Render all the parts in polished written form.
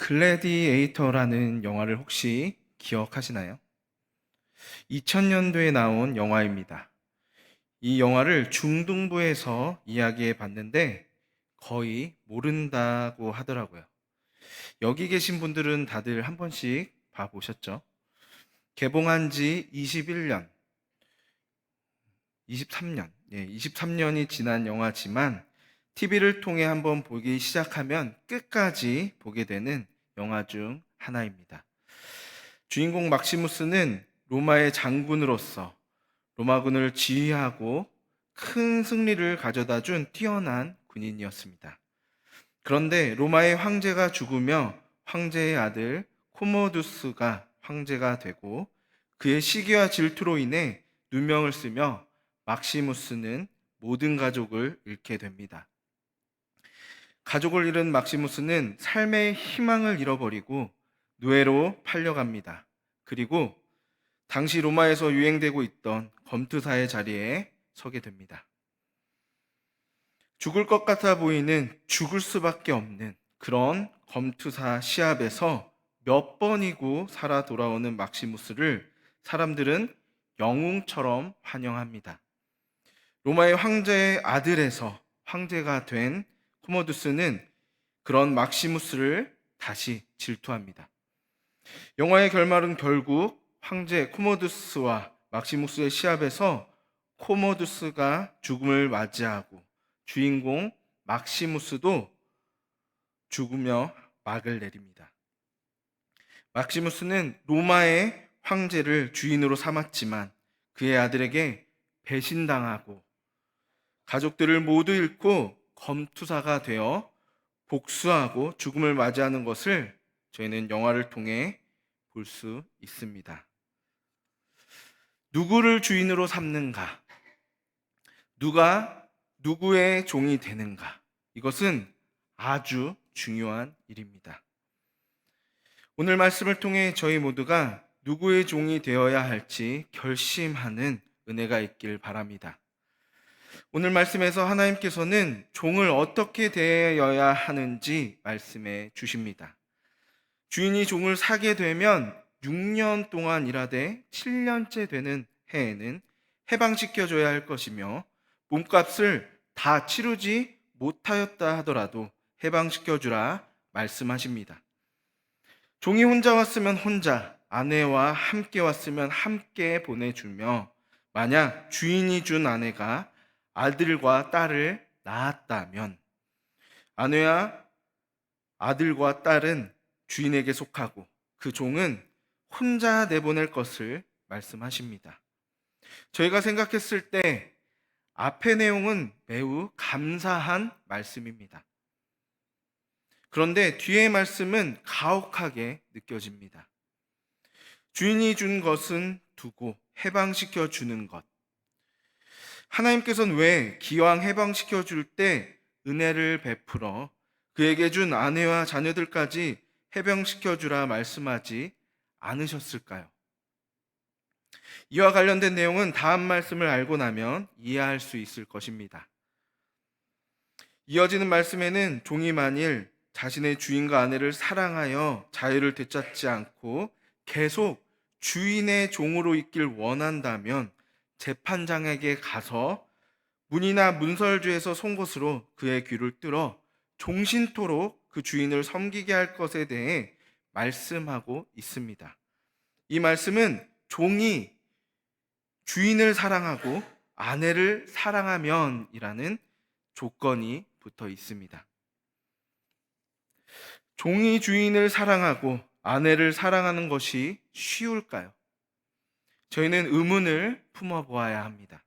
글래디에이터라는 영화를 혹시 기억하시나요? 2000년도에 나온 영화입니다. 이 영화를 중등부에서 이야기해 봤는데 거의 모른다고 하더라고요. 여기 계신 분들은 다들 한 번씩 봐보셨죠? 개봉한 지 21년, 23년, 23년이 지난 영화지만 TV를 통해 한번 보기 시작하면 끝까지 보게 되는 영화 중 하나입니다. 주인공 막시무스는 로마의 장군으로서 로마군을 지휘하고 큰 승리를 가져다 준 뛰어난 군인이었습니다. 그런데 로마의 황제가 죽으며 황제의 아들 코모두스가 황제가 되고 그의 시기와 질투로 인해 누명을 쓰며 막시무스는 모든 가족을 잃게 됩니다. 가족을 잃은 막시무스는 삶의 희망을 잃어버리고 노예로 팔려갑니다. 그리고 당시 로마에서 유행되고 있던 검투사의 자리에 서게 됩니다. 죽을 것 같아 보이는 죽을 수밖에 없는 그런 검투사 시합에서 몇 번이고 살아 돌아오는 막시무스를 사람들은 영웅처럼 환영합니다. 로마의 황제의 아들에서 황제가 된 코모두스는 그런 막시무스를 다시 질투합니다. 영화의 결말은 결국 황제 코모두스와 막시무스의 시합에서 코모두스가 죽음을 맞이하고 주인공 막시무스도 죽으며 막을 내립니다. 막시무스는 로마의 황제를 주인으로 삼았지만 그의 아들에게 배신당하고 가족들을 모두 잃고 검투사가 되어 복수하고 죽음을 맞이하는 것을 저희는 영화를 통해 볼 수 있습니다. 누구를 주인으로 삼는가? 누가 누구의 종이 되는가? 이것은 아주 중요한 일입니다. 오늘 말씀을 통해 저희 모두가 누구의 종이 되어야 할지 결심하는 은혜가 있길 바랍니다. 오늘 말씀에서 하나님께서는 종을 어떻게 대해야 하는지 말씀해 주십니다. 주인이 종을 사게 되면 6년 동안 일하되 7년째 되는 해에는 해방시켜줘야 할 것이며 몸값을 다 치르지 못하였다 하더라도 해방시켜주라 말씀하십니다. 종이 혼자 왔으면 혼자, 아내와 함께 왔으면 함께 보내주며 만약 주인이 준 아내가 아들과 딸을 낳았다면 아내와 아들과 딸은 주인에게 속하고 그 종은 혼자 내보낼 것을 말씀하십니다. 저희가 생각했을 때 앞의 내용은 매우 감사한 말씀입니다. 그런데 뒤의 말씀은 가혹하게 느껴집니다. 주인이 준 것은 두고 해방시켜 주는 것. 하나님께서는 왜 기왕 해방시켜 줄 때 은혜를 베풀어 그에게 준 아내와 자녀들까지 해방시켜 주라 말씀하지 않으셨을까요? 이와 관련된 내용은 다음 말씀을 알고 나면 이해할 수 있을 것입니다. 이어지는 말씀에는 종이 만일 자신의 주인과 아내를 사랑하여 자유를 되찾지 않고 계속 주인의 종으로 있길 원한다면 재판장에게 가서 문이나 문설주에서 송곳으로 그의 귀를 뚫어 종신토록 그 주인을 섬기게 할 것에 대해 말씀하고 있습니다. 이 말씀은 종이 주인을 사랑하고 아내를 사랑하면이라는 조건이 붙어 있습니다. 종이 주인을 사랑하고 아내를 사랑하는 것이 쉬울까요? 저희는 의문을 품어보아야 합니다.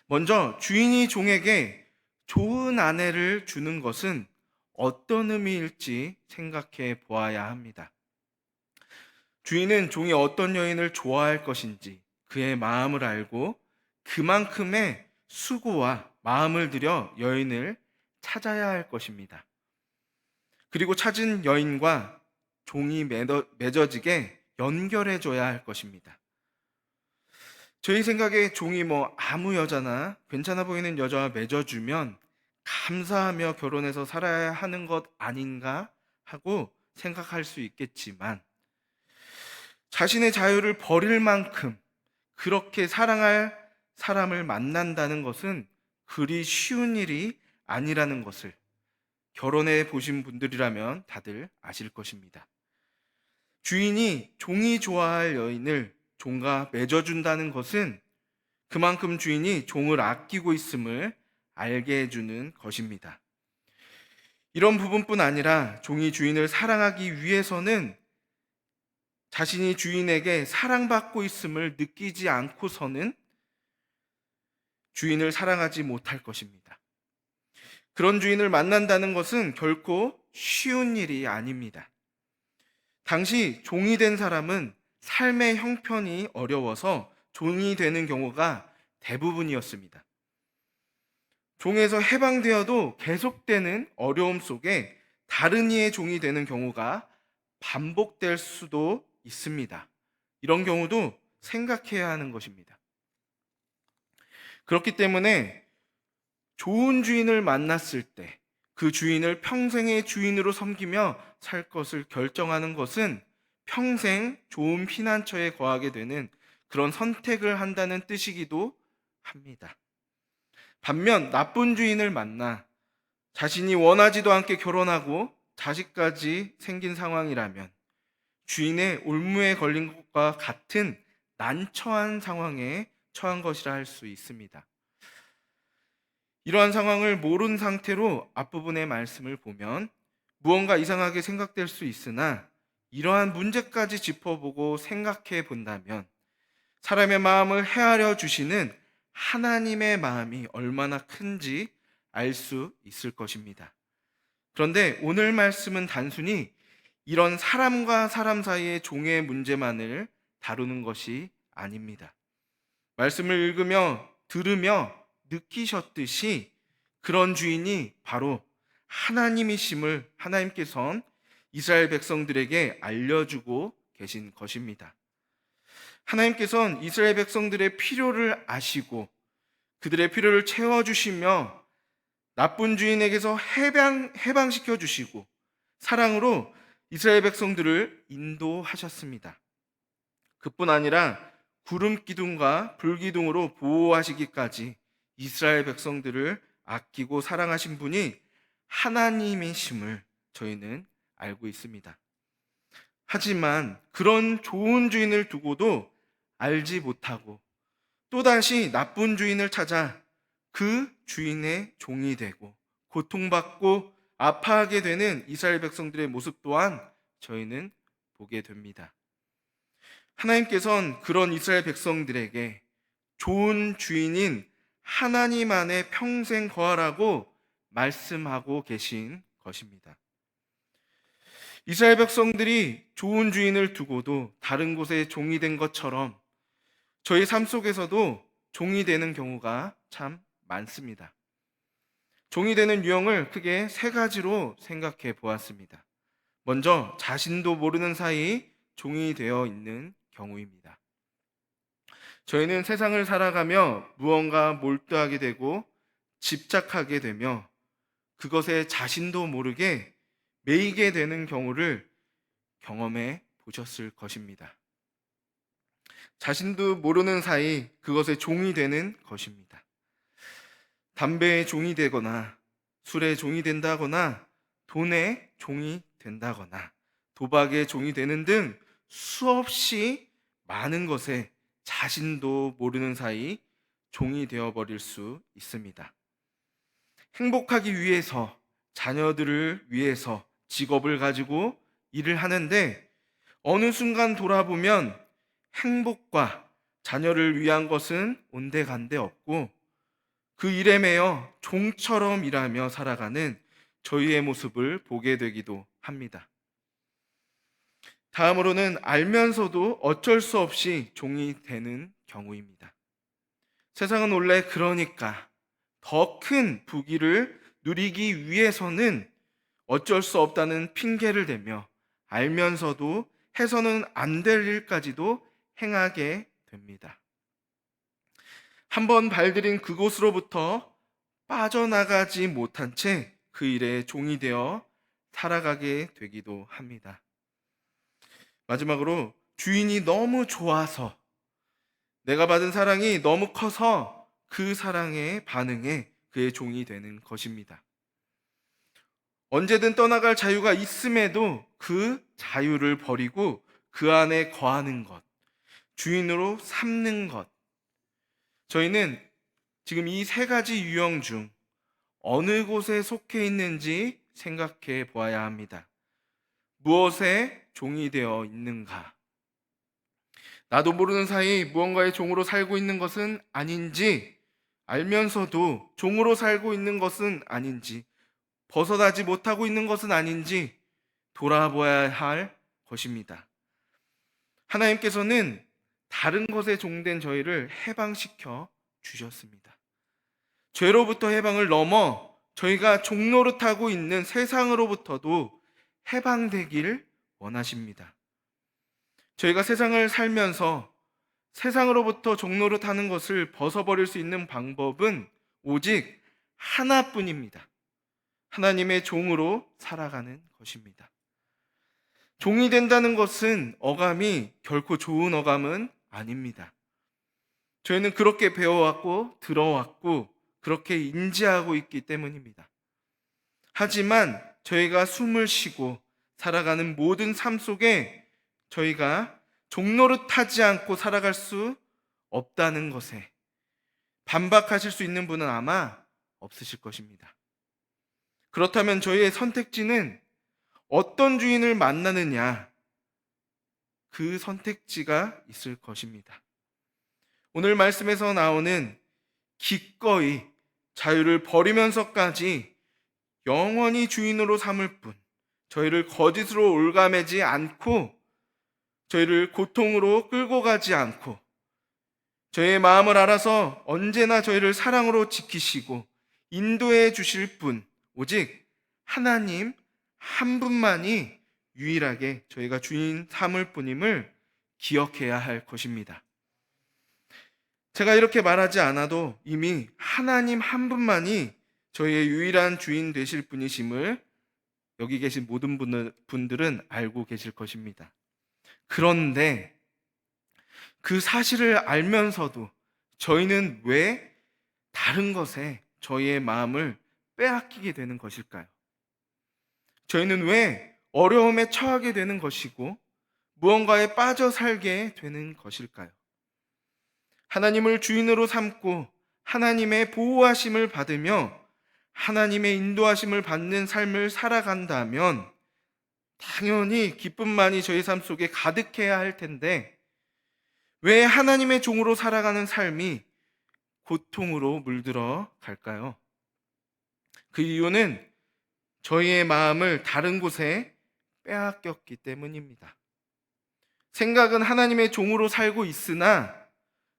먼저 주인이 종에게 좋은 아내를 주는 것은 어떤 의미일지 생각해 보아야 합니다. 주인은 종이 어떤 여인을 좋아할 것인지 그의 마음을 알고 그만큼의 수고와 마음을 들여 여인을 찾아야 할 것입니다. 그리고 찾은 여인과 종이 맺어지게 연결해줘야 할 것입니다. 저희 생각에 종이 아무 여자나 괜찮아 보이는 여자와 맺어주면 감사하며 결혼해서 살아야 하는 것 아닌가 하고 생각할 수 있겠지만 자신의 자유를 버릴 만큼 그렇게 사랑할 사람을 만난다는 것은 그리 쉬운 일이 아니라는 것을 결혼해 보신 분들이라면 다들 아실 것입니다. 주인이 종이 좋아할 여인을 종과 맺어준다는 것은 그만큼 주인이 종을 아끼고 있음을 알게 해주는 것입니다. 이런 부분뿐 아니라 종이 주인을 사랑하기 위해서는 자신이 주인에게 사랑받고 있음을 느끼지 않고서는 주인을 사랑하지 못할 것입니다. 그런 주인을 만난다는 것은 결코 쉬운 일이 아닙니다. 당시 종이 된 사람은 삶의 형편이 어려워서 종이 되는 경우가 대부분이었습니다. 종에서 해방되어도 계속되는 어려움 속에 다른 이의 종이 되는 경우가 반복될 수도 있습니다. 이런 경우도 생각해야 하는 것입니다. 그렇기 때문에 좋은 주인을 만났을 때 그 주인을 평생의 주인으로 섬기며 살 것을 결정하는 것은 평생 좋은 피난처에 거하게 되는 그런 선택을 한다는 뜻이기도 합니다. 반면 나쁜 주인을 만나 자신이 원하지도 않게 결혼하고 자식까지 생긴 상황이라면 주인의 올무에 걸린 것과 같은 난처한 상황에 처한 것이라 할 수 있습니다. 이러한 상황을 모른 상태로 앞부분의 말씀을 보면 무언가 이상하게 생각될 수 있으나 이러한 문제까지 짚어보고 생각해 본다면 사람의 마음을 헤아려 주시는 하나님의 마음이 얼마나 큰지 알 수 있을 것입니다. 그런데 오늘 말씀은 단순히 이런 사람과 사람 사이의 종의 문제만을 다루는 것이 아닙니다. 말씀을 읽으며 들으며 느끼셨듯이 그런 주인이 바로 하나님이심을 하나님께서는 이스라엘 백성들에게 알려주고 계신 것입니다. 하나님께서는 이스라엘 백성들의 필요를 아시고 그들의 필요를 채워주시며 나쁜 주인에게서 해방시켜 주시고 사랑으로 이스라엘 백성들을 인도하셨습니다. 그뿐 아니라 구름 기둥과 불 기둥으로 보호하시기까지 이스라엘 백성들을 아끼고 사랑하신 분이 하나님이심을 저희는 알고 있습니다. 하지만 그런 좋은 주인을 두고도 알지 못하고 또다시 나쁜 주인을 찾아 그 주인의 종이 되고 고통받고 아파하게 되는 이스라엘 백성들의 모습 또한 저희는 보게 됩니다. 하나님께서는 그런 이스라엘 백성들에게 좋은 주인인 하나님 안에 평생 거하라고 말씀하고 계신 것입니다. 이스라엘 백성들이 좋은 주인을 두고도 다른 곳에 종이 된 것처럼 저희 삶 속에서도 종이 되는 경우가 참 많습니다. 종이 되는 유형을 크게 세 가지로 생각해 보았습니다. 먼저 자신도 모르는 사이 종이 되어 있는 경우입니다. 저희는 세상을 살아가며 무언가 몰두하게 되고 집착하게 되며 그것에 자신도 모르게 매이게 되는 경우를 경험해 보셨을 것입니다. 자신도 모르는 사이 그것에 종이 되는 것입니다. 담배의 종이 되거나 술의 종이 된다거나 돈의 종이 된다거나 도박의 종이 되는 등 수없이 많은 것에 자신도 모르는 사이 종이 되어버릴 수 있습니다. 행복하기 위해서 자녀들을 위해서 직업을 가지고 일을 하는데 어느 순간 돌아보면 행복과 자녀를 위한 것은 온데간데 없고 그 일에 매여 종처럼 일하며 살아가는 저희의 모습을 보게 되기도 합니다. 다음으로는 알면서도 어쩔 수 없이 종이 되는 경우입니다. 세상은 원래 그러니까 더 큰 부귀를 누리기 위해서는 어쩔 수 없다는 핑계를 대며 알면서도 해서는 안 될 일까지도 행하게 됩니다. 한번 발들인 그곳으로부터 빠져나가지 못한 채 그 일에 종이 되어 살아가게 되기도 합니다. 마지막으로 주인이 너무 좋아서, 내가 받은 사랑이 너무 커서 그 사랑에 반응해 그의 종이 되는 것입니다. 언제든 떠나갈 자유가 있음에도 그 자유를 버리고 그 안에 거하는 것, 주인으로 삼는 것. 저희는 지금 이 세 가지 유형 중 어느 곳에 속해 있는지 생각해 보아야 합니다. 무엇에 종이 되어 있는가? 나도 모르는 사이 무언가의 종으로 살고 있는 것은 아닌지, 알면서도 종으로 살고 있는 것은 아닌지, 벗어나지 못하고 있는 것은 아닌지 돌아보아야 할 것입니다. 하나님께서는 다른 것에 종된 저희를 해방시켜 주셨습니다. 죄로부터 해방을 넘어 저희가 종노릇하고 있는 세상으로부터도 해방되길 원하십니다. 저희가 세상을 살면서 세상으로부터 종노릇하는 것을 벗어버릴 수 있는 방법은 오직 하나뿐입니다. 하나님의 종으로 살아가는 것입니다. 종이 된다는 것은 어감이 결코 좋은 어감은 아닙니다. 저희는 그렇게 배워왔고 들어왔고 그렇게 인지하고 있기 때문입니다. 하지만 저희가 숨을 쉬고 살아가는 모든 삶 속에 저희가 종노릇하지 않고 살아갈 수 없다는 것에 반박하실 수 있는 분은 아마 없으실 것입니다. 그렇다면 저희의 선택지는 어떤 주인을 만나느냐, 그 선택지가 있을 것입니다. 오늘 말씀에서 나오는 기꺼이 자유를 버리면서까지 영원히 주인으로 삼을 뿐, 저희를 거짓으로 올가매지 않고 저희를 고통으로 끌고 가지 않고 저희의 마음을 알아서 언제나 저희를 사랑으로 지키시고 인도해 주실 분, 오직 하나님 한 분만이 유일하게 저희가 주인 삼을 뿐임을 기억해야 할 것입니다. 제가 이렇게 말하지 않아도 이미 하나님 한 분만이 저희의 유일한 주인 되실 분이심을 여기 계신 모든 분들은 알고 계실 것입니다. 그런데 그 사실을 알면서도 저희는 왜 다른 것에 저희의 마음을 빼앗기게 되는 것일까요? 저희는 왜 어려움에 처하게 되는 것이고 무언가에 빠져 살게 되는 것일까요? 하나님을 주인으로 삼고 하나님의 보호하심을 받으며 하나님의 인도하심을 받는 삶을 살아간다면 당연히 기쁨만이 저희 삶 속에 가득해야 할 텐데 왜 하나님의 종으로 살아가는 삶이 고통으로 물들어 갈까요? 그 이유는 저희의 마음을 다른 곳에 빼앗겼기 때문입니다. 생각은 하나님의 종으로 살고 있으나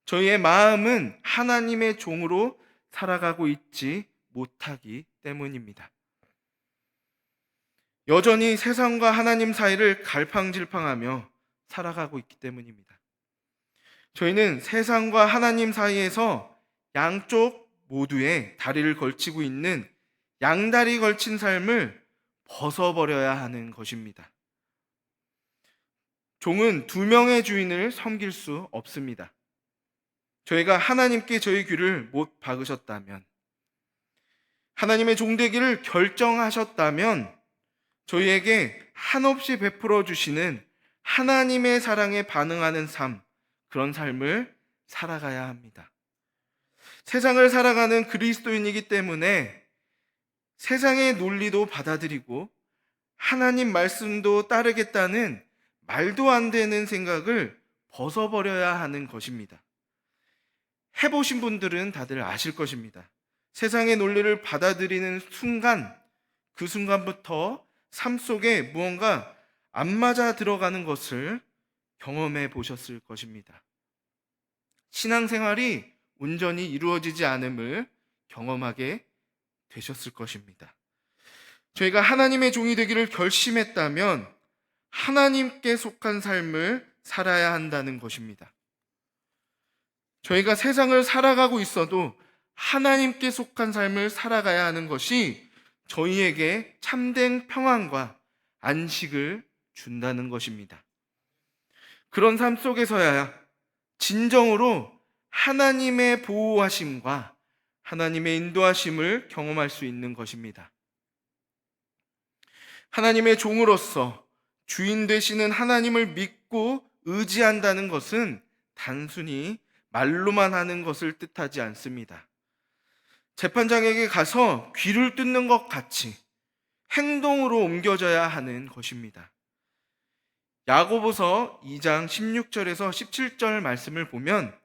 저희의 마음은 하나님의 종으로 살아가고 있지 못하기 때문입니다. 여전히 세상과 하나님 사이를 갈팡질팡하며 살아가고 있기 때문입니다. 저희는 세상과 하나님 사이에서 양쪽 모두에 다리를 걸치고 있는 양다리 걸친 삶을 벗어버려야 하는 것입니다. 종은 두 명의 주인을 섬길 수 없습니다. 저희가 하나님께 저희 귀를 못 박으셨다면, 하나님의 종되기를 결정하셨다면 저희에게 한없이 베풀어 주시는 하나님의 사랑에 반응하는 삶, 그런 삶을 살아가야 합니다. 세상을 살아가는 그리스도인이기 때문에 세상의 논리도 받아들이고 하나님 말씀도 따르겠다는 말도 안 되는 생각을 벗어버려야 하는 것입니다. 해보신 분들은 다들 아실 것입니다. 세상의 논리를 받아들이는 순간, 그 순간부터 삶 속에 무언가 안 맞아 들어가는 것을 경험해 보셨을 것입니다. 신앙생활이 온전히 이루어지지 않음을 경험하게 되셨을 것입니다. 저희가 하나님의 종이 되기를 결심했다면 하나님께 속한 삶을 살아야 한다는 것입니다. 저희가 세상을 살아가고 있어도 하나님께 속한 삶을 살아가야 하는 것이 저희에게 참된 평안과 안식을 준다는 것입니다. 그런 삶 속에서야 진정으로 하나님의 보호하심과 하나님의 인도하심을 경험할 수 있는 것입니다. 하나님의 종으로서 주인 되시는 하나님을 믿고 의지한다는 것은 단순히 말로만 하는 것을 뜻하지 않습니다. 재판장에게 가서 귀를 뜯는 것 같이 행동으로 옮겨져야 하는 것입니다. 야고보서 2장 16절에서 17절 말씀을 보면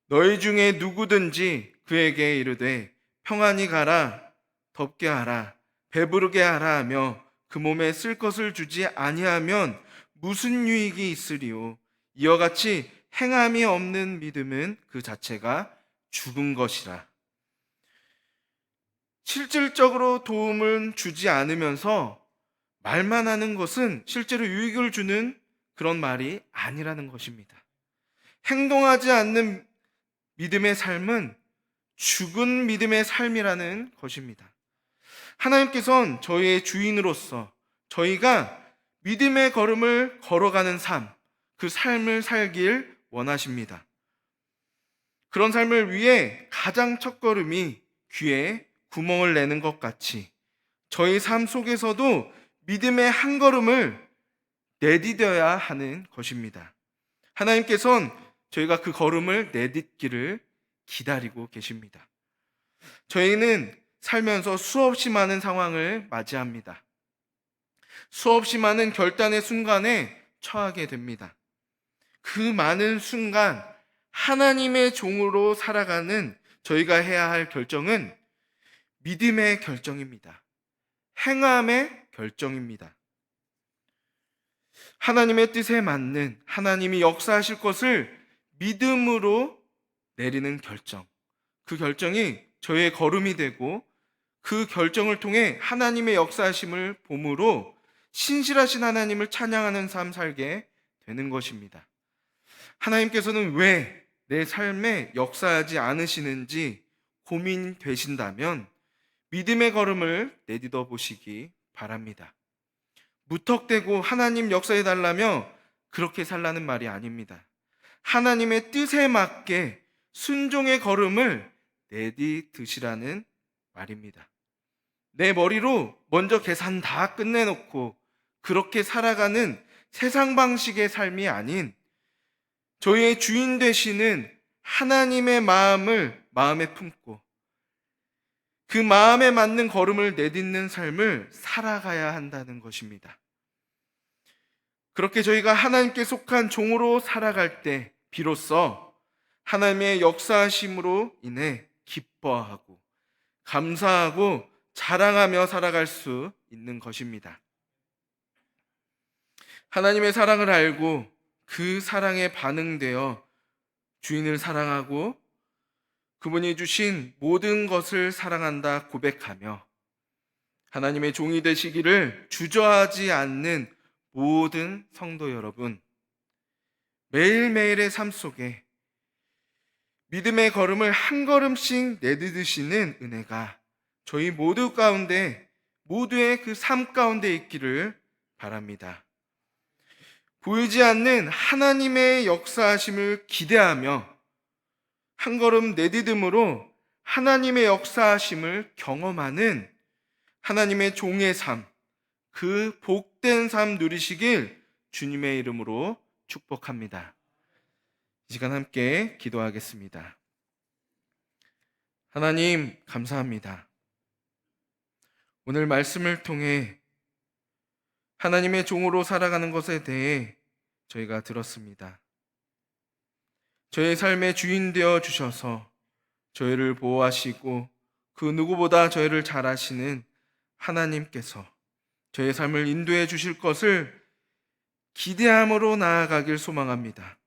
너희 중에 누구든지 그에게 이르되 평안히 가라, 덥게 하라, 배부르게 하라 하며 그 몸에 쓸 것을 주지 아니하면 무슨 유익이 있으리요. 이와 같이 행함이 없는 믿음은 그 자체가 죽은 것이라. 실질적으로 도움을 주지 않으면서 말만 하는 것은 실제로 유익을 주는 그런 말이 아니라는 것입니다. 행동하지 않는 믿음의 삶은 죽은 믿음의 삶이라는 것입니다. 하나님께서는 저희의 주인으로서 저희가 믿음의 걸음을 걸어가는 삶, 그 삶을 살길 원하십니다. 그런 삶을 위해 가장 첫 걸음이 귀에 구멍을 내는 것 같이 저희 삶 속에서도 믿음의 한 걸음을 내디뎌야 하는 것입니다. 하나님께서는 저희가 그 걸음을 내딛기를 기다리고 계십니다. 저희는 살면서 수없이 많은 상황을 맞이합니다. 수없이 많은 결단의 순간에 처하게 됩니다. 그 많은 순간 하나님의 종으로 살아가는 저희가 해야 할 결정은 믿음의 결정입니다. 행함의 결정입니다. 하나님의 뜻에 맞는 하나님이 역사하실 것을 믿음으로 내리는 결정. 그 결정이 저의 걸음이 되고 그 결정을 통해 하나님의 역사하심을 봄으로 신실하신 하나님을 찬양하는 삶 살게 되는 것입니다. 하나님께서는 왜 내 삶에 역사하지 않으시는지 고민되신다면 믿음의 걸음을 내딛어 보시기 바랍니다. 무턱대고 하나님 역사해 달라며 그렇게 살라는 말이 아닙니다. 하나님의 뜻에 맞게 순종의 걸음을 내딛으시라는 말입니다. 내 머리로 먼저 계산 다 끝내놓고 그렇게 살아가는 세상 방식의 삶이 아닌 저희의 주인 되시는 하나님의 마음을 마음에 품고 그 마음에 맞는 걸음을 내딛는 삶을 살아가야 한다는 것입니다. 그렇게 저희가 하나님께 속한 종으로 살아갈 때 비로소 하나님의 역사하심으로 인해 기뻐하고 감사하고 자랑하며 살아갈 수 있는 것입니다. 하나님의 사랑을 알고 그 사랑에 반응되어 주인을 사랑하고 그분이 주신 모든 것을 사랑한다 고백하며 하나님의 종이 되시기를 주저하지 않는 모든 성도 여러분, 매일매일의 삶 속에 믿음의 걸음을 한 걸음씩 내딛으시는 은혜가 저희 모두 가운데, 모두의 그 삶 가운데 있기를 바랍니다. 보이지 않는 하나님의 역사하심을 기대하며 한 걸음 내디듬으로 하나님의 역사하심을 경험하는 하나님의 종의 삶, 그 복된 삶 누리시길 주님의 이름으로 축복합니다. 이 시간 함께 기도하겠습니다. 하나님, 감사합니다. 오늘 말씀을 통해 하나님의 종으로 살아가는 것에 대해 저희가 들었습니다. 저의 삶의 주인 되어 주셔서 저희를 보호하시고 그 누구보다 저희를 잘 아시는 하나님께서 저의 삶을 인도해 주실 것을 기대함으로 나아가길 소망합니다.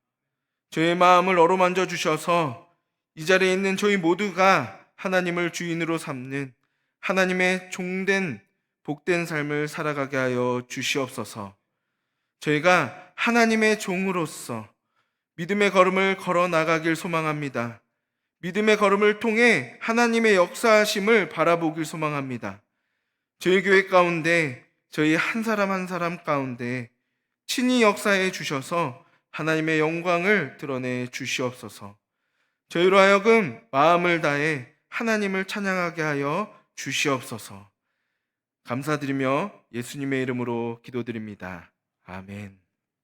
저의 마음을 어루만져 주셔서 이 자리에 있는 저희 모두가 하나님을 주인으로 삼는 하나님의 종된 복된 삶을 살아가게 하여 주시옵소서. 저희가 하나님의 종으로서 믿음의 걸음을 걸어 나가길 소망합니다. 믿음의 걸음을 통해 하나님의 역사하심을 바라보길 소망합니다. 저희 교회 가운데 저희 한 사람 한 사람 가운데 친히 역사해 주셔서 하나님의 영광을 드러내 주시옵소서. 저희로 하여금 마음을 다해 하나님을 찬양하게 하여 주시옵소서. 감사드리며 예수님의 이름으로 기도드립니다. 아멘.